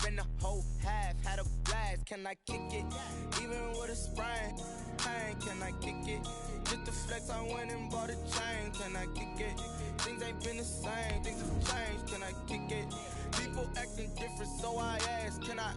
spent the whole half, had a blast. Can I kick it? Even with a sprain, pain, can I kick it? Just to flex, I went and bought a chain. Can I kick it? Things ain't been the same, things have changed. Can I kick it? People acting different, so I ask, can I?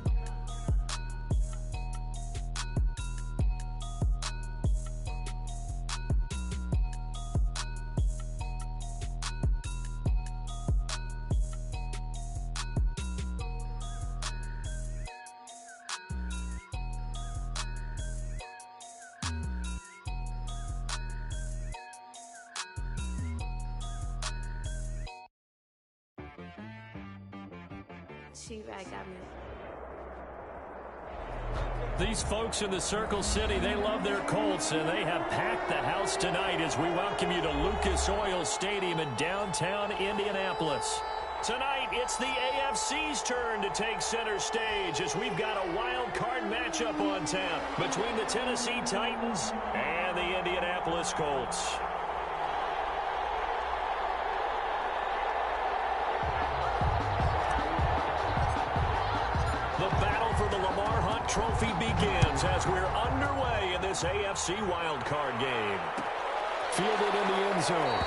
These folks in the Circle City, they love their Colts, and they have packed the house tonight as we welcome you to Lucas Oil Stadium in downtown Indianapolis. Tonight, it's the AFC's turn to take center stage as we've got a wild card matchup on tap between the Tennessee Titans and the Indianapolis Colts. The battle for the Lamar Hunt Trophy begins as we're underway in this AFC wildcard game. Fielded in the end zone.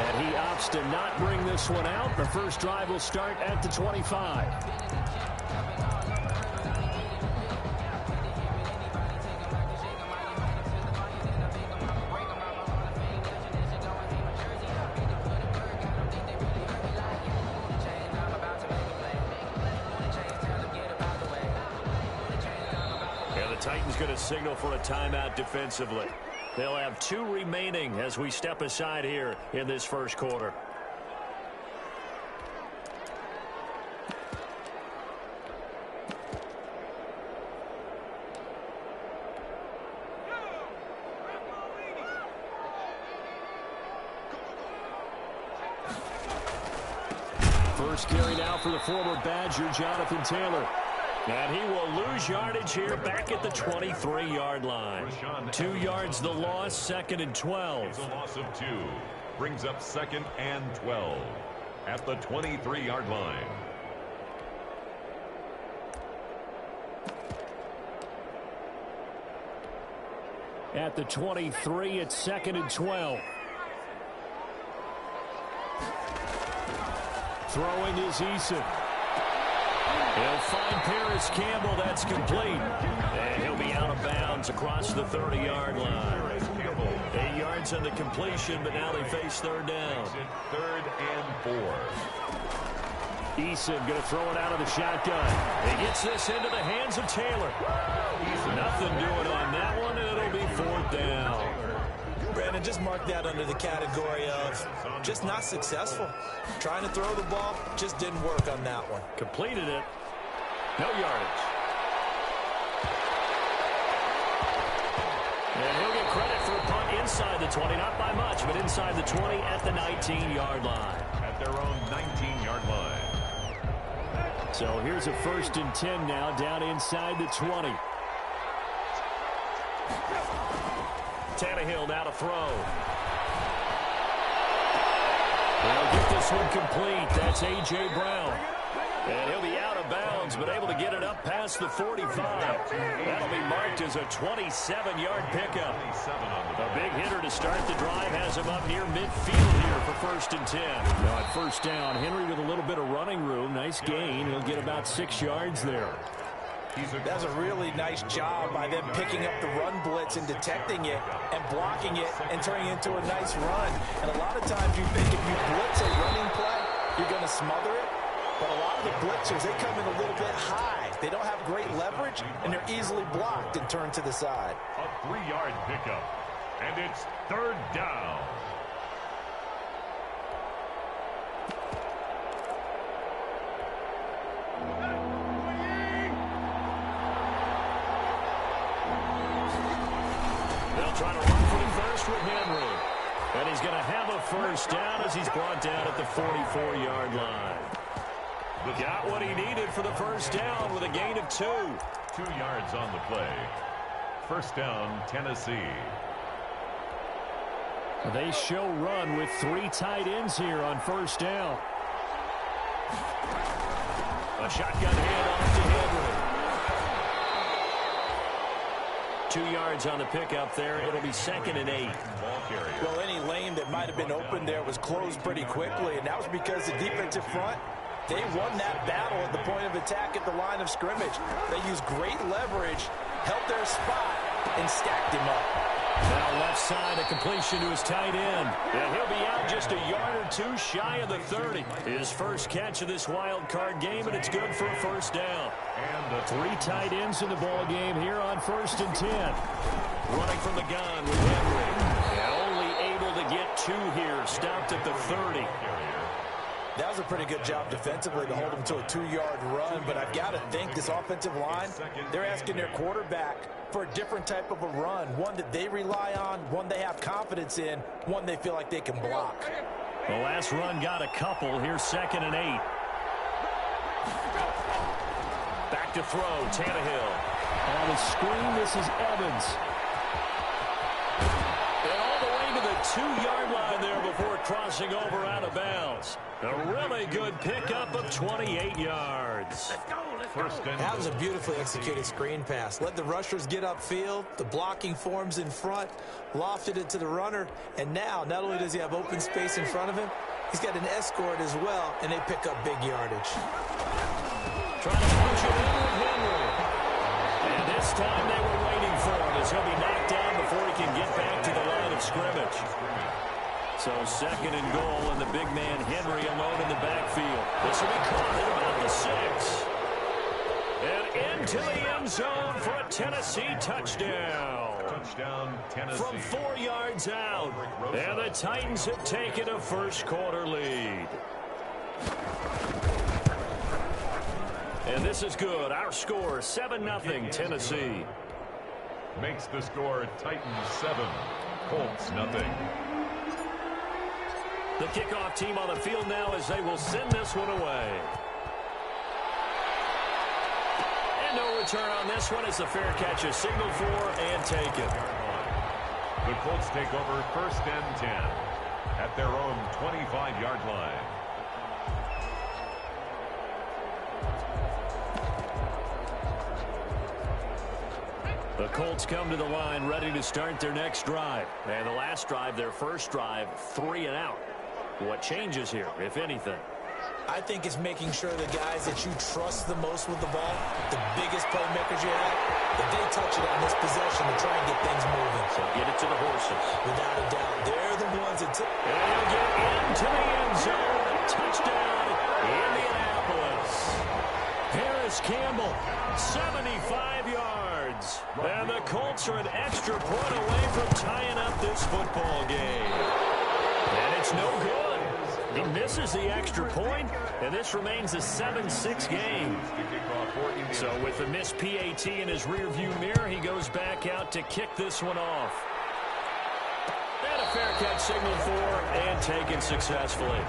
And he opts to not bring this one out. The first drive will start at the 25. Titans going to signal for a timeout defensively. They'll have 2 remaining as we step aside here in this first quarter. First carry now for the former Badger, Jonathan Taylor. And he will lose yardage here back at the 23-yard line. 2 yards the loss, 2nd and 12. It's a loss of 2. Brings up 2nd and 12 at the 23-yard line. At the 23, it's 2nd and 12. Throwing is Eason. He'll find Paris Campbell. That's complete. And he'll be out of bounds across the 30-yard line. 8 yards on the completion, but now they face 3rd down. 3rd and 4. Eason going to throw it out of the shotgun. He gets this into the hands of Taylor. Nothing doing on that one, and it'll be 4th down. Brandon, just mark that under the category of just not successful. Trying to throw the ball, just didn't work on that one. Completed it. No yardage. And he'll get credit for a punt inside the 20. Not by much, but inside the 20 at the 19-yard line. At their own 19-yard line. So here's a 1st and 10 now, down inside the 20. Tannehill now to throw. They'll get this one complete. That's A.J. Brown. And he'll be out of bounds, but able to get it up past the 45. That'll be marked as a 27-yard pickup. A big hitter to start the drive has him up near midfield here for 1st and 10. Now at 1st down, Henry with a little bit of running room. Nice gain. He'll get about 6 yards there. That's a really nice job by them picking up the run blitz and detecting it and blocking it and turning it into a nice run. And a lot of times you think if you blitz a running play, you're going to smother it. But a lot of the blitzers, they come in a little bit high. They don't have great leverage, and they're easily blocked and turned to the side. A 3-yard pickup, and it's 3rd down. They'll try to run for the first with Henry. And he's going to have a 1st down as he's brought down at the 44-yard line. Got what he needed for the 1st down with a gain of 2. 2 yards on the play. 1st down, Tennessee. They show run with 3 tight ends here on 1st down. A shotgun handoff to Henry. 2 yards on the pickup there. It'll be 2nd and 8. Well, any lane that might have been open there was closed pretty quickly, and that was because the defensive front, they won that battle at the point of attack at the line of scrimmage. They used great leverage, held their spot, and stacked him up. Now left side, a completion to his tight end. And he'll be out just a yard or 2 shy of the 30. His first catch of this wild card game, and it's good for a first down. And 3 tight ends in the ball game here on 1st and 10. Running from the gun with Henry. And only able to get 2 here. Stopped at the 30. That was a pretty good job defensively to hold him to a 2-yard run, but I've got to think this offensive line, they're asking their quarterback for a different type of a run, one that they rely on, one they have confidence in, one they feel like they can block. The last run got a couple. Here's 2nd and 8. Back to throw, Tannehill. On the screen, this is Evans. And all the way to the 2-yard line there before crossing over out of bounds. A really good pickup of 28 yards. That was a beautifully executed screen pass. Let the rushers get upfield. The blocking forms in front. Lofted it to the runner. And now, not only does he have open space in front of him, he's got an escort as well, and they pick up big yardage. Trying to punch it in with Henry. And this time they were waiting for him as he'll be knocked down before he can get back to the line of scrimmage. So 2nd and goal, and the big man Henry alone in the backfield. This will be caught at about the 6. And into the end zone for a Tennessee touchdown. Touchdown, Tennessee. From 4 yards out. And the Titans have taken a first-quarter lead. And this is good. Our score, 7-0 Tennessee. Makes the score Titans 7, Colts 0. The kickoff team on the field now as they will send this one away. And no return on this one as the fair catch is signaled for and taken. The Colts take over 1st and 10 at their own 25-yard line. The Colts come to the line ready to start their next drive. And the last drive, their first drive, 3 and out. What changes here, if anything? I think it's making sure the guys that you trust the most with the ball, the biggest playmakers you have, that they touch it on this possession to try and get things moving. So get it to the horses. Without a doubt, they're the ones that took. And he'll get into the end zone. Touchdown, Indianapolis. Harris Campbell, 75 yards. And the Colts are an extra point away from tying up this football game. And it's no good. He misses the extra point, and this remains a 7-6 game. So with the missed PAT in his rearview mirror, he goes back out to kick this one off. And a fair catch signaled for and taken successfully.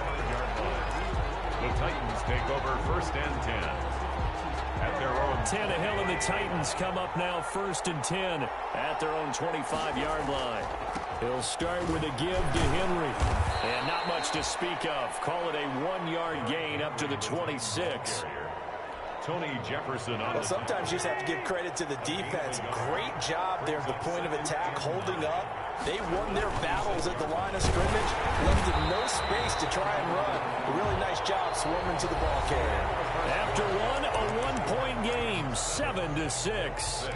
The Titans take over 1st and 10 at their own. Tannehill and the Titans come up now 1st and 10 at their own 25-yard line. He'll start with a give to Henry. And not much to speak of. Call it a 1-yard gain up to the 26. Tony Jefferson on. Well, sometimes you just have to give credit to the defense. Great job there at the point of attack, holding up. They won their battles at the line of scrimmage, left them no space to try and run. A really nice job swarming to the ball carrier. After one, a 1-point game, 7-6.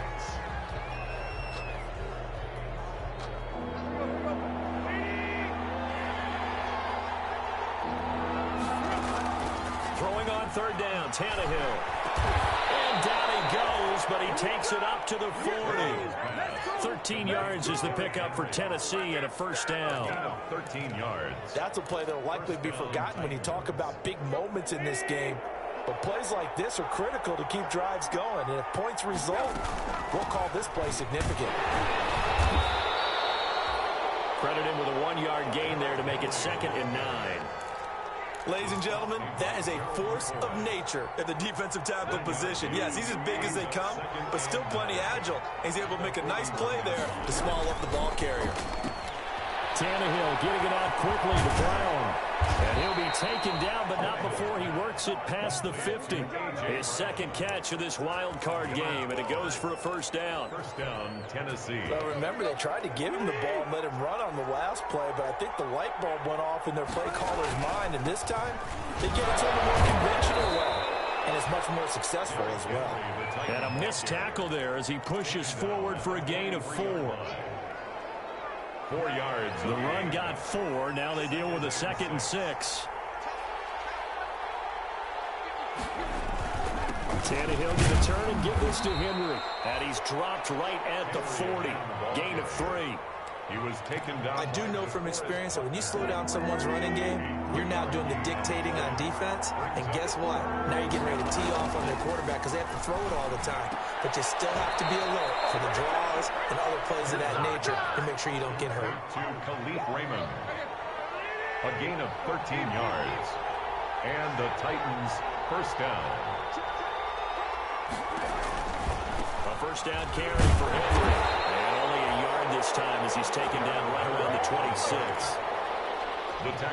Throwing on 3rd down, Tannehill. And down he goes, but he takes it up to the 40. 13 yards is the pickup for Tennessee and a first down. 13 yards. That's a play that will likely be forgotten when you talk about big moments in this game. But plays like this are critical to keep drives going. And if points result, we'll call this play significant. Credit him with a 1-yard gain there to make it 2nd and 9. Ladies and gentlemen, that is a force of nature at the defensive tackle position. Yes, he's as big as they come, but still plenty agile. He's able to make a nice play there to small up the ball carrier. Tannehill getting it out quickly to Brown. And he'll be taken down, but not before he works it past the 50. His second catch of this wild card game, and it goes for a first down. First down, Tennessee. Well, remember, they tried to give him the ball and let him run on the last play, but I think the light bulb went off in their play caller's mind, and this time they get it to him a more conventional way, and it's much more successful as well. And a missed tackle there as he pushes forward for a gain of 4. 4 yards. The run got 4. Now they deal with a 2nd and 6. Tannehill to the turn and give this to Henry. And he's dropped right at the 40. Gain of 3. He was taken down. I do know from experience that when you slow down someone's running game, you're now doing the dictating on defense. And guess what? Now you're getting ready to tee off on their quarterback because they have to throw it all the time. But you still have to be alert for the draws and other plays of that nature to make sure you don't get hurt. To Khalif Raymond. A gain of 13 yards. And the Titans first down. A first down carry for Henry. And only a yard this time as he's taken down right around the 26.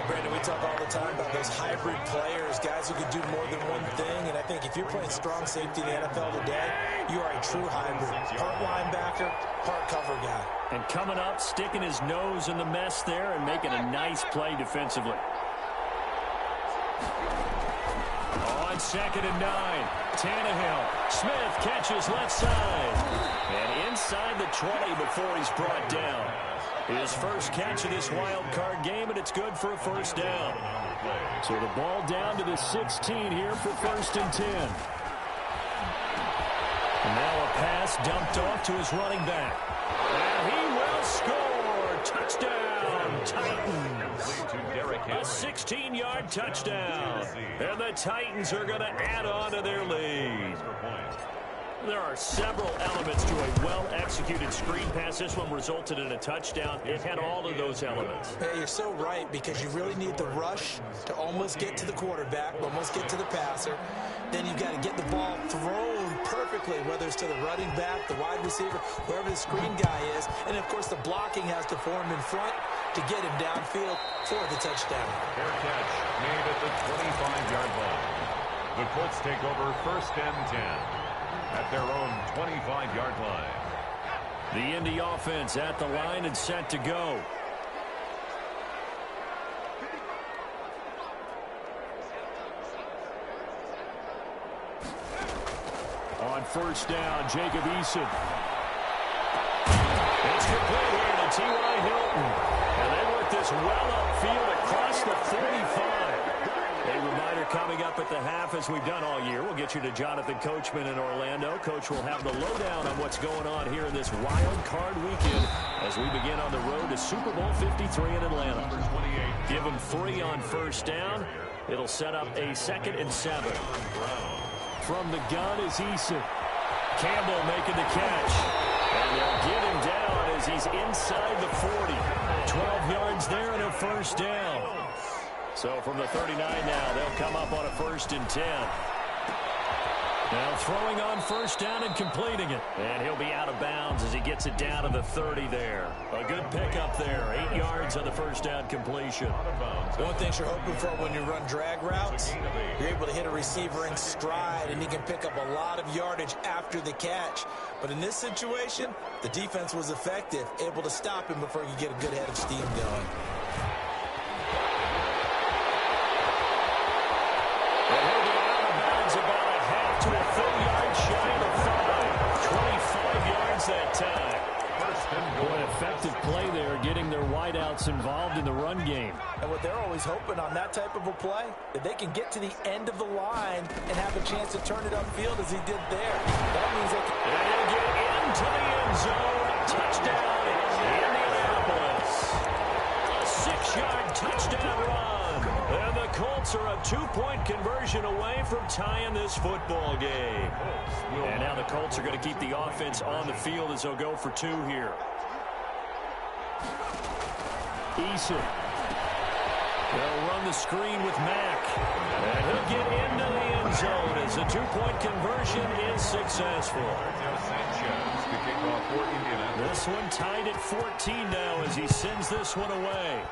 Brandon, we talk all the time about those hybrid players, guys who could do more than one thing. And I think if you're playing strong safety in the NFL today, you are a true hybrid. Part linebacker, part cover guy. And coming up, sticking his nose in the mess there and making a nice play defensively. On 2nd and 9, Tannehill. Smith catches left side. And inside the 20 before he's brought down. His first catch of this wild card game, and it's good for a first down. So the ball down to the 16 here for 1st and 10. And now a pass dumped off to his running back. And he will score. Touchdown, Titans. A 16-yard touchdown. And the Titans are going to add on to their lead. There are several elements to a well-executed screen pass. This one resulted in a touchdown. It had all of those elements. Hey, you're so right, because you really need the rush to almost get to the quarterback, almost get to the passer. Then you've got to get the ball thrown perfectly, whether it's to the running back, the wide receiver, whoever the screen guy is. And, of course, the blocking has to form in front to get him downfield for the touchdown. Fair catch made at the 25-yard line. The Colts take over 1st and 10. At their own 25-yard line. The Indy offense at the line and set to go. On 1st down, Jacob Eason. It's complete here to T.Y. Hilton. And they work this well upfield across the 45. A reminder coming up at the half, as we've done all year. We'll get you to Jonathan Coachman in Orlando. Coach will have the lowdown on what's going on here in this wild card weekend as we begin on the road to Super Bowl 53 in Atlanta. Give them 3 on 1st down. It'll set up a 2nd and 7. From the gun is Eason. Campbell making the catch. And they'll get him down as he's inside the 40. 12 yards there and a first down. So from the 39 now, they'll come up on a 1st and 10. Now throwing on 1st down and completing it. And he'll be out of bounds as he gets it down to the 30 there. A good pickup there. 8 yards on the 1st down completion. One thing you're hoping for when you run drag routes, you're able to hit a receiver in stride, and he can pick up a lot of yardage after the catch. But in this situation, the defense was effective, able to stop him before you get a good head of steam going. To a full yard shy of 5. 25 yards that time. An effective play there, getting their wideouts involved in the run game. And what they're always hoping on that type of a play, that they can get to the end of the line and have a chance to turn it upfield as he did there. That means they can... And he'll get into the end zone. Touchdown in Indianapolis. A 6-yard touchdown run. And the Colts are a 2-point conversion away from tying this football game. And now the Colts are going to keep the offense on the field as they'll go for 2 here. Eason. They'll run the screen with Mack. And he'll get into the end zone as the 2-point conversion is successful. This one tied at 14 now as he sends this one away.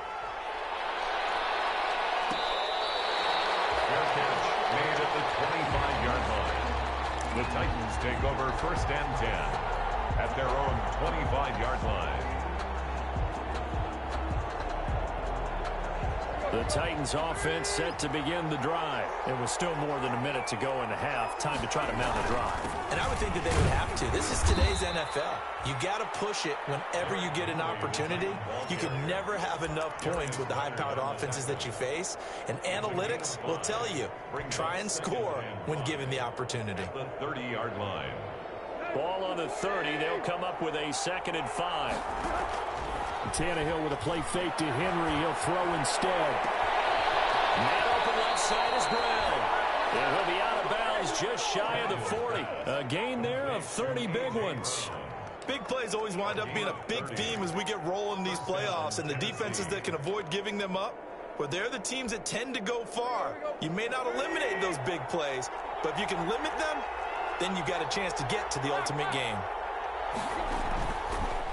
Fair catch made at the 25-yard line. The Titans take over first and 10 at their own 25-yard line. The Titans offense set to begin the drive. It was still more than a minute to go in the half. Time to try to mount a drive. And I would think that they would have to. This is today's NFL. You got to push it whenever you get an opportunity. You can never have enough points with the high-powered offenses that you face. And analytics will tell you, try and score when given the opportunity. The 30-yard line. Ball on the 30. They'll come up with a 2nd and 5. Tannehill with a play fake to Henry. He'll throw instead. Man open left side is Brown. And he'll be out of bounds just shy of the 40. A gain there of 30 big ones. Big plays always wind up being a big theme as we get rolling in these playoffs, and the defenses that can avoid giving them up, well, they're the teams that tend to go far. You may not eliminate those big plays, but if you can limit them, then you've got a chance to get to the ultimate game.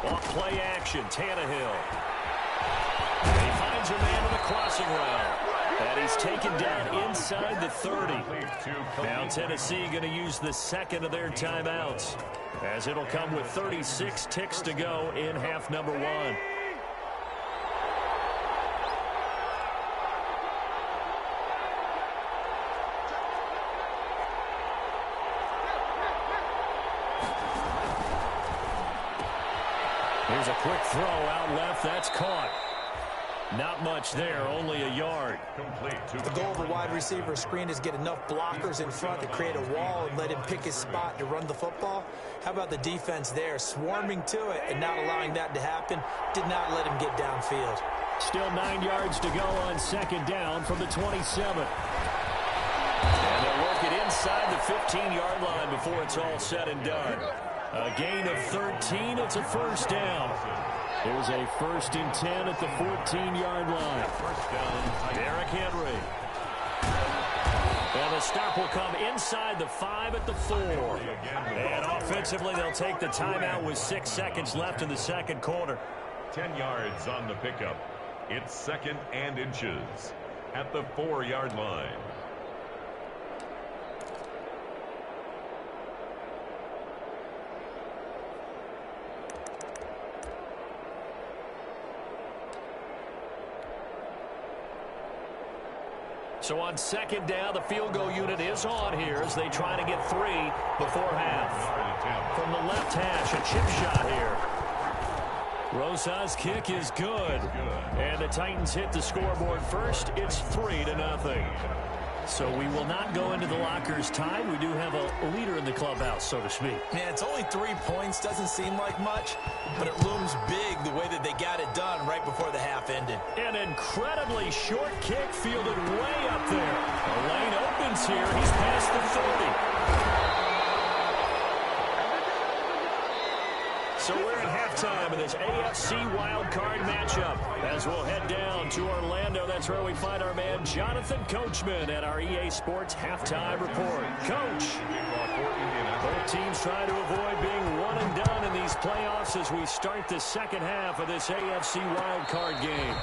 Off play action, Tannehill. And he finds a man on the crossing route. And he's taken down inside the 30. Now Tennessee going to use the second of their timeouts, as it'll come with 36 ticks to go in half number 1. Here's a quick throw out left. That's caught. Not much there, only a yard. The goal of a wide receiver screen is get enough blockers in front to create a wall and let him pick his spot to run the football. How about the defense there, swarming to it and not allowing that to happen? Did not let him get downfield. Still 9 yards to go on 2nd down from the 27. And they'll work it inside the 15-yard line before it's all said and done. A gain of 13. It's a 1st down. There's a 1st and 10 at the 14-yard line. Derrick Henry. And the stop will come inside the 5 at the 4. And offensively, they'll take the timeout with 6 seconds left in the second quarter. 10 yards on the pickup. It's 2nd and inches at the 4-yard line. So on 2nd down, the field goal unit is on here as they try to get 3 before half. From the left hash, a chip shot here. Rosa's kick is good. And the Titans hit the scoreboard first. It's 3-0. So we will not go into the lockers tied. We do have a leader in the clubhouse, so to speak. Man, it's only 3 points. Doesn't seem like much, but it looms big the way that they got it done right before the half ended. An incredibly short kick fielded way up there. The lane opens here. He's past the 30. So we're at halftime of this AFC wildcard matchup. As we'll head down to Orlando, that's where we find our man Jonathan Coachman at our EA Sports Halftime Report. Coach, both teams trying to avoid being one and done in these playoffs as we start the second half of this AFC wildcard game.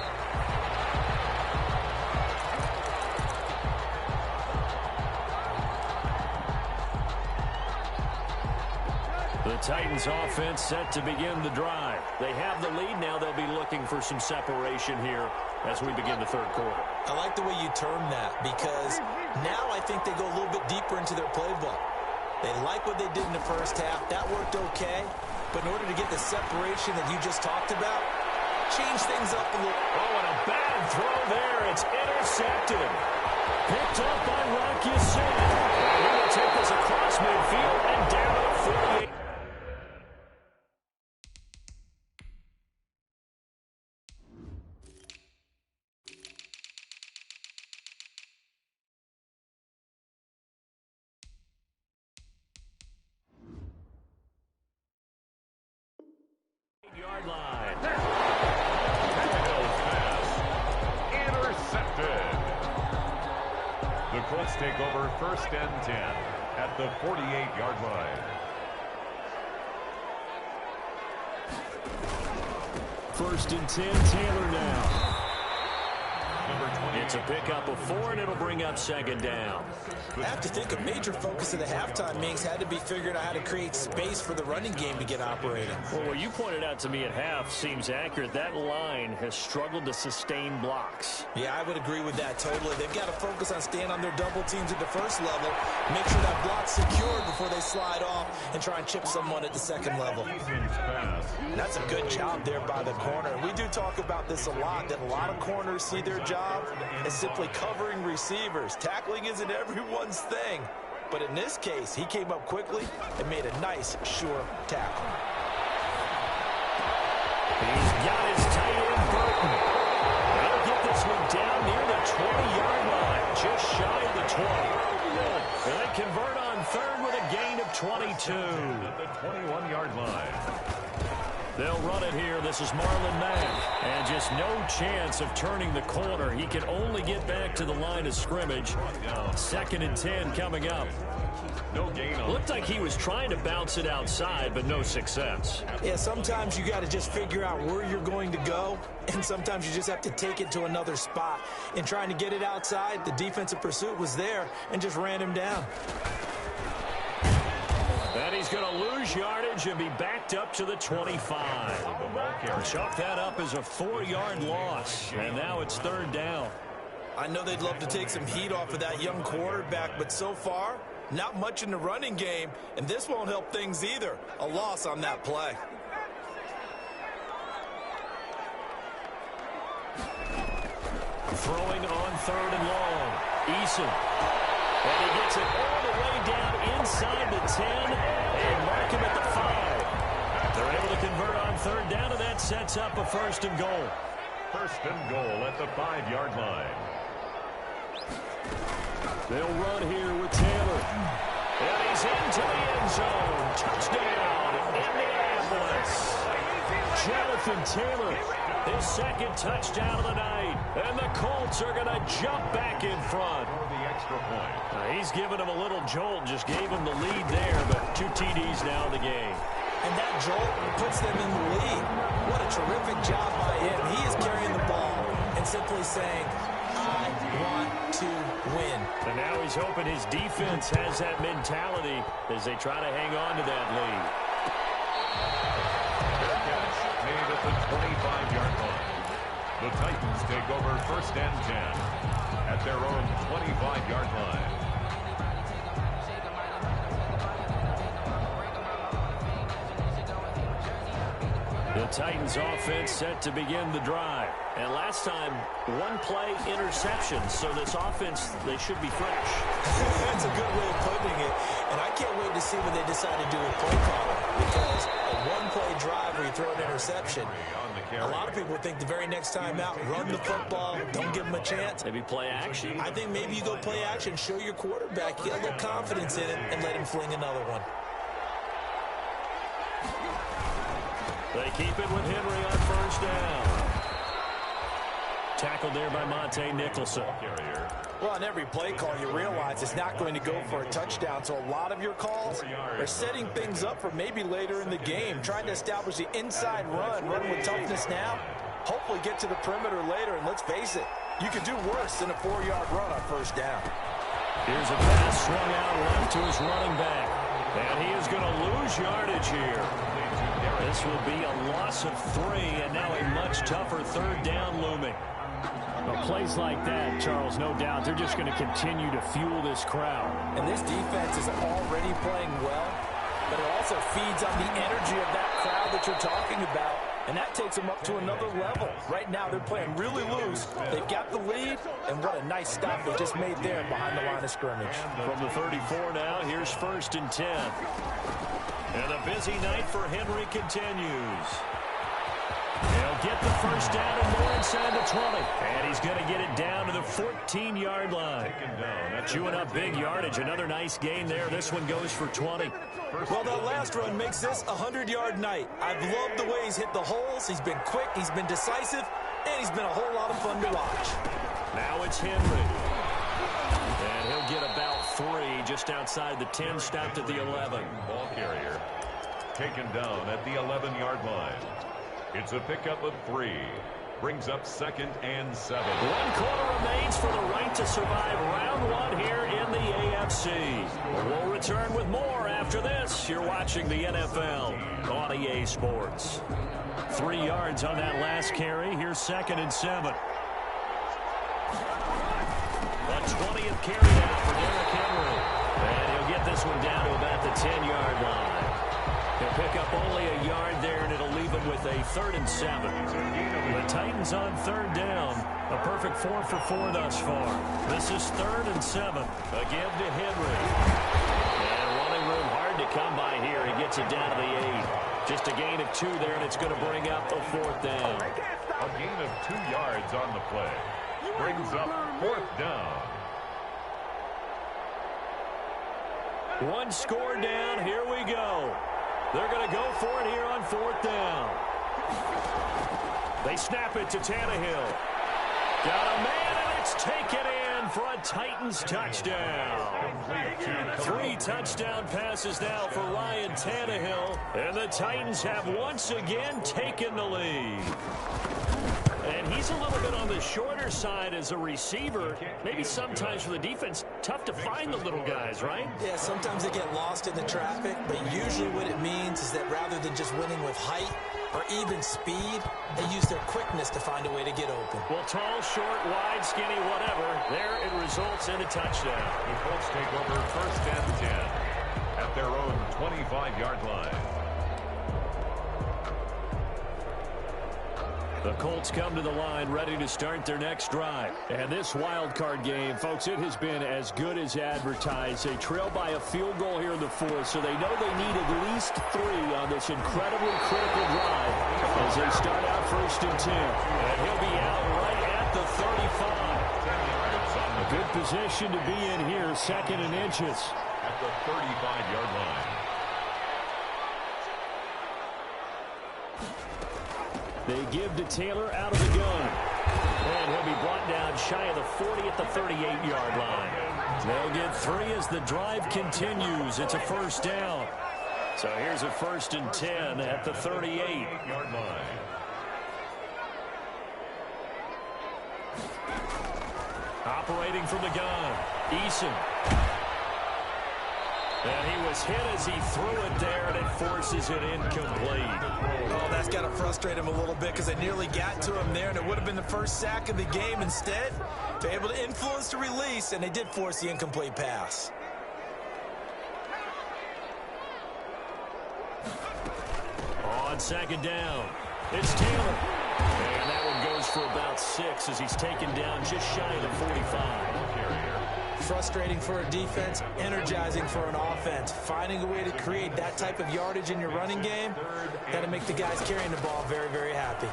The Titans offense set to begin the drive. They have the lead. Now they'll be looking for some separation here as we begin the third quarter. I like the way you term that, because now I think they go a little bit deeper into their playbook. They like what they did in the first half. That worked okay. But in order to get the separation that you just talked about, change things up a little. Oh, and a bad throw there. It's intercepted. Picked up by Rock Ya-Sin. And he will take this across midfield and down at 48. Yard line. Tannehill's pass intercepted. The Colts take over 1st and 10 at the 48-yard line. 1st and 10, Taylor now. It's a pickup of 4, and it'll bring up second down. I have to think a major focus of the halftime meetings had to be figuring out how to create space for the running game to get operating. Well, what you pointed out to me at half seems accurate. That line has struggled to sustain blocks. Yeah, I would agree with that totally. They've got to focus on staying on their double teams at the first level, make sure that block's secured before they slide off and try and chip someone at the second level. That's a good job there by the corner. We do talk about this a lot, that a lot of corners see their job as simply covering receivers. Tackling isn't everyone's thing. But in this case, he came up quickly and made a nice, sure tackle. He's got his tight end, Burton. They'll get this one down near the 20-yard line, just shy of the 20. And they convert on third with a gain of 22. At the 21-yard line. They'll run it here. This is Marlon Mack. And just no chance of turning the corner. He can only get back to the line of scrimmage. 2nd and 10 coming up. No gain on. Looked like he was trying to bounce it outside, but no success. Yeah, sometimes you got to just figure out where you're going to go, and sometimes you just have to take it to another spot. In trying to get it outside, the defensive pursuit was there and just ran him down. And he's going to lose yardage and be backed up to the 25. Chalk that up as a 4-yard loss, and now it's 3rd down. I know they'd love to take some heat off of that young quarterback, but so far, not much in the running game, and this won't help things either. A loss on that play. Throwing on 3rd and long. Eason. And he gets it all the way down inside the 10 and mark him at the 5. They're able to convert on 3rd down, and that sets up a 1st and goal. 1st and goal at the 5-yard line. They'll run here with Taylor. And he's into the end zone. Touchdown, Indianapolis. Jonathan Taylor, his 2nd touchdown of the night. And the Colts are going to jump back in front. For the extra point. He's given him a little jolt, just gave him the lead there, but 2 TDs now in the game. And that jolt puts them in the lead. What a terrific job by him. He is carrying the ball and simply saying, I want to win. And now he's hoping his defense has that mentality as they try to hang on to that lead. Made at the 25-yard line. The Titans take over 1st and 10 at their own 25-yard line. The Titans offense set to begin the drive. And last time, 1-play interception. So this offense, they should be fresh. That's a good way of putting it. And I can't wait to see what they decide to do with play calling. Because a 1-play drive where you throw an interception, a lot of people think the very next time out, run the football, don't give them a chance. Maybe play action. I think maybe you go play action, show your quarterback, get a little confidence in it, and let him fling another one. They keep it with Henry on 1st down. Tackled there by Monte Nicholson. Well, on every play call, you realize it's not going to go for a touchdown, so a lot of your calls are setting things up for maybe later in the game, trying to establish the inside run with toughness now, hopefully get to the perimeter later, and let's face it, you could do worse than a 4-yard run on 1st down. Here's a pass swung out left to his running back, and he is going to lose yardage here. This will be a loss of 3, and now a much tougher 3rd down looming. Well, plays like that, Charles, no doubt, they're just going to continue to fuel this crowd. And this defense is already playing well, but it also feeds on the energy of that crowd that you're talking about, and that takes them up to another level. Right now, they're playing really loose. They've got the lead, and what a nice stop they just made there behind the line of scrimmage. From the 34 now, here's 1st and 10. And a busy night for Henry continues. He'll get the 1st down and more inside the 20. And he's going to get it down to the 14-yard line. Chewing up big yardage. Another nice gain there. This one goes for 20. Well, that last run makes this a 100-yard night. I've loved the way he's hit the holes. He's been quick. He's been decisive. And he's been a whole lot of fun to watch. Now it's Henry. And he'll get about 3 just outside the 10, stopped at the 11. Ball carrier taken down at the 11-yard line. It's a pickup of 3. Brings up 2nd and 7. 1 quarter remains for the right to survive round 1 here in the AFC. We'll return with more after this. You're watching the NFL on EA Sports. 3 yards on that last carry. Here's 2nd and 7. The 20th carry now for Derrick Henry. And he'll get this one down to about the 10-yard line. He'll pick up only a yard there, and it'll leave him with a 3rd and 7. The Titans on 3rd down. A perfect 4 for 4 thus far. This is 3rd and 7. A give to Henry. And running room hard to come by here. He gets it down to the 8. Just a gain of 2 there, and it's going to bring up a 4th down. A gain of 2 yards on the play. Brings up 4th down. 1 score down. Here we go. They're going to go for it here on 4th down. They snap it to Tannehill. Got a man, and it's taken in for a Titans touchdown. 3 touchdown passes now for Ryan Tannehill. And the Titans have once again taken the lead. And he's a little bit on the shorter side as a receiver. Maybe sometimes for the defense, tough to find the little guys, right? Yeah, sometimes they get lost in the traffic, but usually what it means is that rather than just winning with height or even speed, they use their quickness to find a way to get open. Well, tall, short, wide, skinny, whatever, there it results in a touchdown. The Colts take over 1st and 10 at their own 25-yard line. The Colts come to the line ready to start their next drive. And this wild card game, folks, it has been as good as advertised. They trail by a field goal here in the 4th, so they know they need at least 3 on this incredibly critical drive as they start out 1st and 10. And he'll be out right at the 35. A good position to be in here, 2nd and inches. At the 35-yard line. They give to Taylor out of the gun. And he'll be brought down shy of the 40 at the 38-yard line. They'll get 3 as the drive continues. It's a 1st down. So here's a 1st and 10 at the 38-yard line. Operating from the gun, Eason. And he was hit as he threw it there, and it forces it incomplete. Oh, that's got to frustrate him a little bit because they nearly got to him there, and it would have been the first sack of the game. Instead, they're able to influence the release, and they did force the incomplete pass. On 2nd down, it's Taylor. And that one goes for about 6 as he's taken down just shy of the 45. Frustrating for a defense, energizing for an offense. Finding a way to create that type of yardage in your running game, that'll make the guys carrying the ball very, very happy.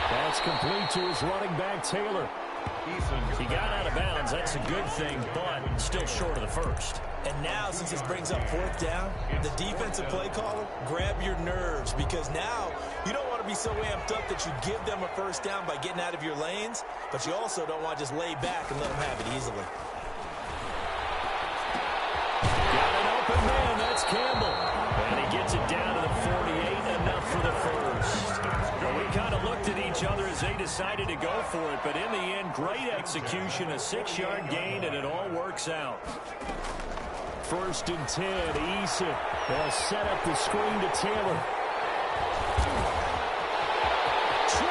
That's complete to his running back, Taylor. He got out of bounds. That's a good thing, but still short of the 1st. And now, since this brings up 4th down, the defensive play caller, grab your nerves, because now you don't want to be so amped up that you give them a 1st down by getting out of your lanes, but you also don't want to just lay back and let them have it easily. Got an open man. That's Campbell. And he gets it down to the 48, enough for the 1st. Well, we kind of looked at each other as they decided to go for it, but in the end, great execution, a 6-yard gain, and it all works out. 1st and 10, Eason. They'll set up the screen to Taylor. 20.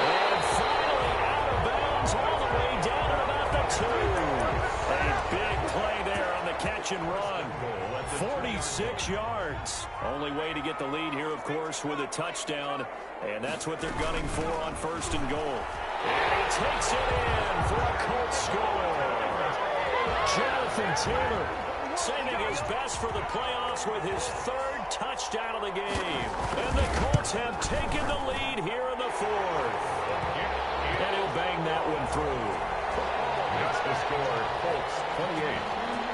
And finally out of bounds all the way down at about the 2. A big play there on the catch and run. 46 yards. Only way to get the lead here, of course, with a touchdown. And that's what they're gunning for on 1st and goal. And he takes it in for a Colts score. Jonathan Taylor saving his best for the playoffs with his 3rd touchdown of the game. And the Colts have taken the lead here in the 4th. And he'll bang that one through. That's the score. Colts 28,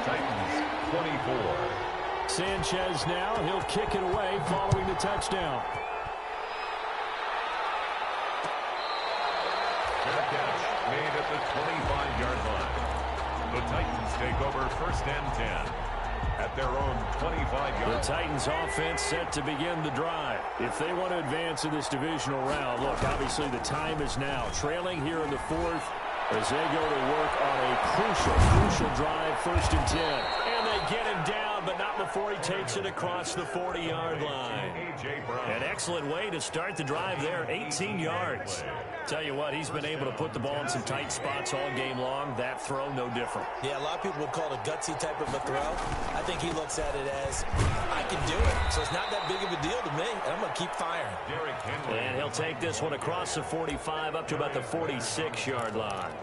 Titans 24. Sanchez now, he'll kick it away following the touchdown. Fair catch made at the 25-yard line. The Titans take over 1st and 10. at their own 25-yard line. The Titans offense set to begin the drive. If they want to advance in this divisional round, look, obviously the time is now. Trailing here in the fourth as they go to work on a crucial drive, 1st and 10. And they get him down, but not before he takes it across the 40-yard line. An excellent way to start the drive there, 18 yards. Tell you what, he's been able to put the ball in some tight spots all game long. That throw, no different. Yeah, a lot of people would call it a gutsy type of a throw. I think he looks at it as, I can do it, so it's not that big of a deal to me, and I'm going to keep firing. And he'll take this one across the 45 up to about the 46-yard line.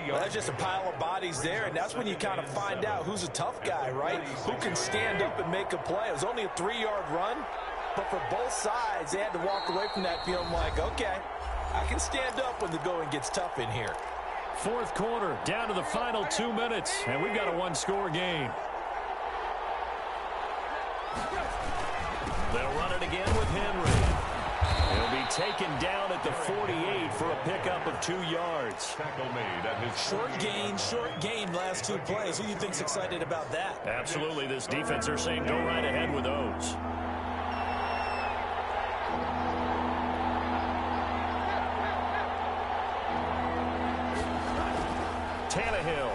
That's just a pile of bodies there, and that's when you kind of find out who's a tough guy, right? Who can stand up and make a play. It was only a 3-yard run, but for both sides, they had to walk away from that feeling like, okay, I can stand up when the going gets tough in here. Fourth quarter, down to the final 2 minutes, and we've got a one-score game. They'll run it again with Henry. He'll be taken down at the 48 for a pickup of 2 yards. Tackle made at his Short gain, last 2 plays. Who do you think's excited about that? Absolutely. This defense, they're saying go right ahead with those. Tannehill.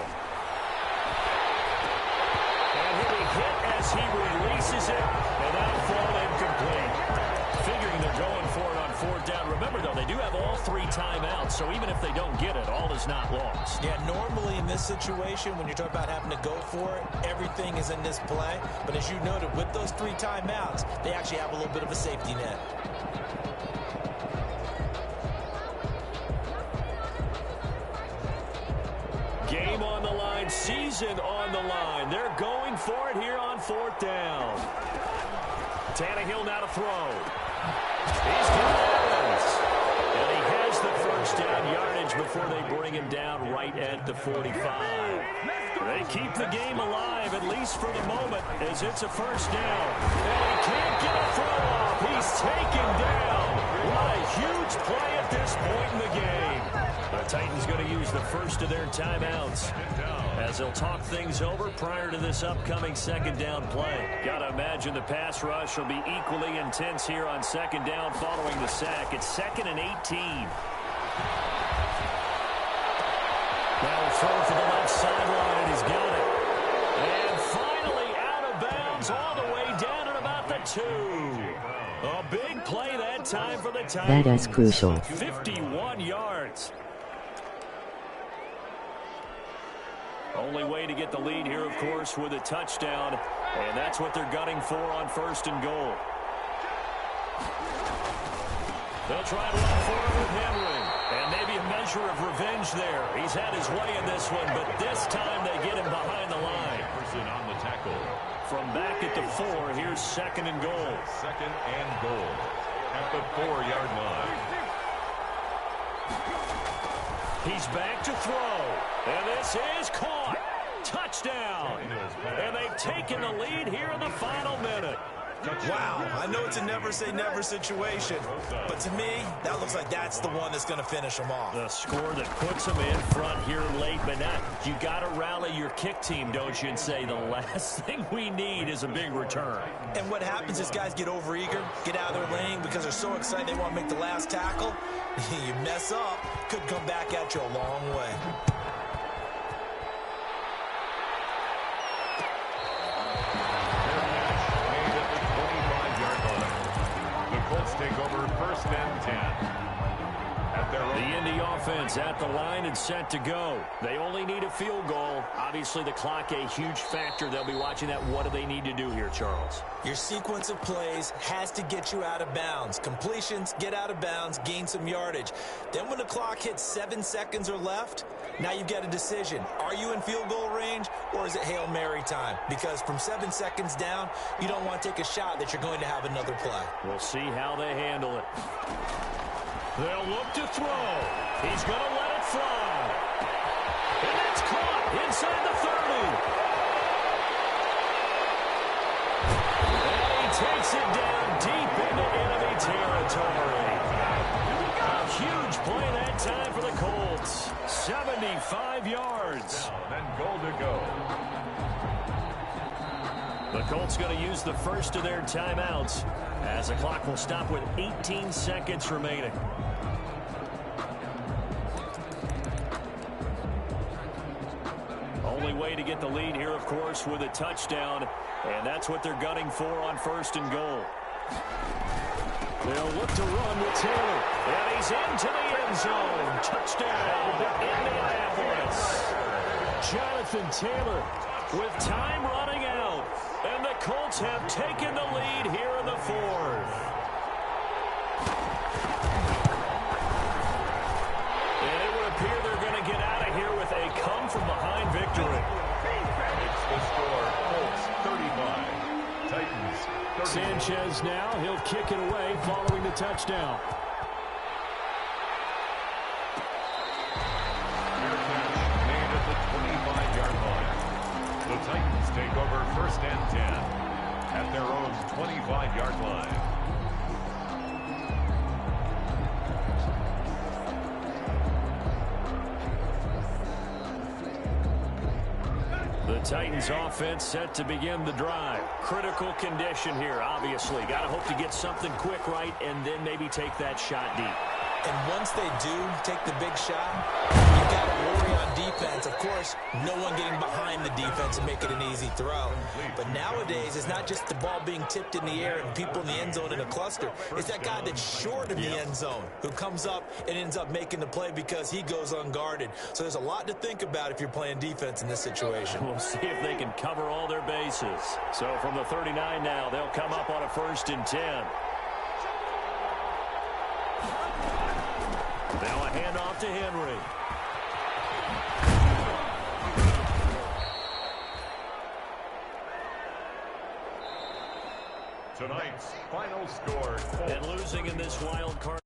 And he'll be hit as he releases it, and that'll fall incomplete. Figuring they're going for it on 4th down. Remember, though, they do have all 3 timeouts, so even if they don't get it, all is not lost. Yeah, normally in this situation, when you're talking about having to go for it, everything is in this play. But as you noted, with those 3 timeouts, they actually have a little bit of a safety net. Game on the line, season on the line. They're going for it here on 4th down. Tannehill now to throw. He's got Evans. And he has the 1st down yardage before they bring him down right at the 45. They keep the game alive, at least for the moment, as it's a 1st down. And he can't get a throw off. He's taken down. What a huge play at this point in the game. The Titans going to use the first of their timeouts as they'll talk things over prior to this upcoming 2nd down play. Got to imagine the pass rush will be equally intense here on 2nd down following the sack. It's 2nd and 18. Now a throw for the left sideline, and he's got it. And finally out of bounds all the way down at about the 2. A big play that time for the Titans. That is crucial. 51 yards. Only way to get the lead here, of course, with a touchdown. And that's what they're gunning for on 1st and goal. They'll try to run for it with Henry. And maybe a measure of revenge there. He's had his way in this one, but this time they get him behind the line. person on the tackle. From back at the 4, here's 2nd and goal. 2nd and goal at the 4-yard line. He's back to throw. And this is caught. Touchdown. And they've taken the lead here in the final minute. Wow, I know it's a never-say-never situation, but to me, that looks like that's the one that's going to finish them off. The score that puts them in front here late, but not. You got to rally your kick team, don't you, and say the last thing we need is a big return. And what happens is guys get overeager, get out of their lane because they're so excited they want to make the last tackle. You mess up, could come back at you a long way. Take over 1st and 10. At their the Indy offense at the line and set to go. They only need a field goal. Obviously, the clock a huge factor. They'll be watching that. What do they need to do here, Charles? Your sequence of plays has to get you out of bounds. Completions, get out of bounds, gain some yardage. Then when the clock hits 7 seconds or left, now you've got a decision. Are you in field goal range or is it Hail Mary time? Because from 7 seconds down, you don't want to take a shot that you're going to have another play. We'll see how they handle it. They'll look to throw. He's going to let it fly. And it's caught inside the 30. And he takes it down deep into enemy territory. A huge play that time for the Colts. 75 yards. Then goal to go. The Colts going to use the first of their timeouts as the clock will stop with 18 seconds remaining. Only way to get the lead here, of course, with a touchdown, and that's what they're gunning for on 1st and goal. They'll look to run with Taylor, and he's into the end zone. Touchdown, Indianapolis. Jonathan Taylor with time running out, and the Colts have taken the lead here in the 4th. And it would appear they're going to get out of here with a come-from-behind victory. It's the score, Colts 35, Titans 30. Sanchez now, he'll kick it away following the touchdown. Made at the 25-yard line. The Titans take over 1st and 10 at their own 25-yard line. The Titans offense set to begin the drive. Critical condition here, obviously. Got to hope to get something quick right and then maybe take that shot deep. And once they do take the big shot, you've got to worry on defense. Of course, no one getting behind the defense and making an easy throw. But nowadays, it's not just the ball being tipped in the air and people in the end zone in a cluster. It's that guy that's short of the end zone who comes up and ends up making the play because he goes unguarded. So there's a lot to think about if you're playing defense in this situation. We'll see if they can cover all their bases. So from the 39 now, they'll come up on a 1st and 10. Now a handoff to Henry. Tonight's final score. And losing in this wild card.